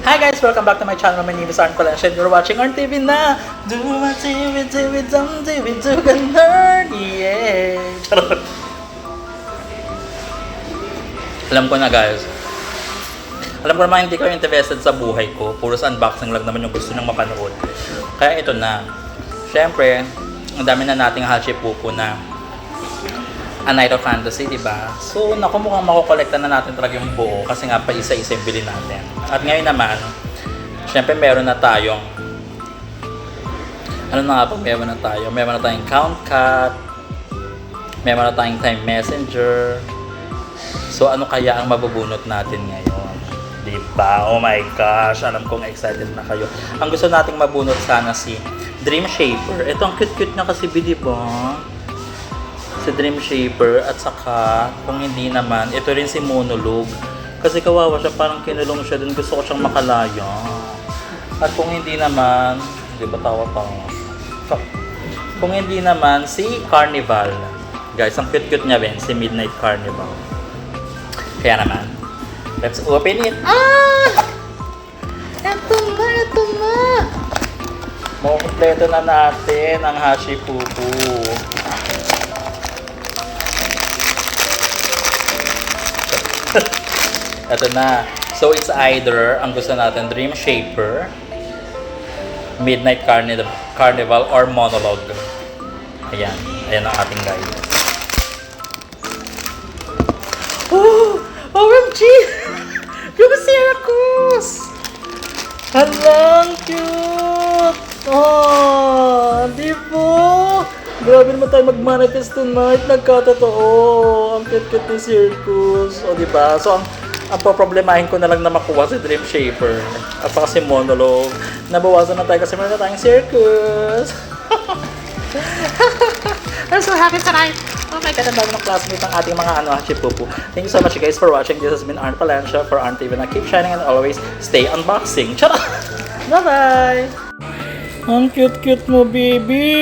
Hi guys! Welcome back to my channel. My name is Arn Palancia and you're watching Arn TV na! Do my TV, TV, TV, do the nerd! Yeah! Charot! Alam ko na guys. Alam ko naman hindi kayo interested sa buhay ko. Puros unboxing lang naman yung gusto nyong mapanood. Kaya ito na. Siyempre, ang dami na nating Hacipupu na A Night of Fantasy, diba? So, naku, mukhang makukolekta na natin talaga yung buo kasi nga pa isa-isa yung bilhin natin. At ngayon naman, syempre meron na tayong meron na tayong count cut, meron na tayong time messenger. So, ano kaya ang mabubunot natin ngayon? Diba? Oh my gosh, alam kong excited na kayo. Ang gusto nating mabunot sana si Dream Shaper. Ito ang cute-cute na kasi, diba? Si Dream Shaper at saka kung hindi naman, ito rin si Monologue. Kasi kawawa siya, parang kinulong siya dun. Gusto ko siyang makalaya. At kung hindi naman, di ba tawa-tawa? Kung hindi naman, si Carnival. Guys, ang cute-cute niya rin, si Midnight Carnival. Kaya naman, let's open it. Ah! Ito na! Makukumpleto na natin ang Hacipupu. Ito na. So, it's either, ang gusto natin, Dream Shaper, Midnight Carnival, or Monologue. Ayan. Ayan ang ating guide. Oh! OMG! Yung circus! Halang cute! Oh! Di ba? Grabe naman tayo mag-manifest tonight. Nagkatotoo. Ang cute-cute ng circus. O, diba? So, ang poproblemahin ko na lang na makuha si Dream Shaper at saka si Monologue. Nabawasan na tayo kasi meron na tayong circus. I'm so happy tonight. Oh my God, ang dami ng classmate ng ating mga Hacipupu. Thank you so much guys for watching. This has been Arn Palancia for Arn TV na keep shining and always stay unboxing. Charot! Bye-bye! Ang cute-cute mo, baby!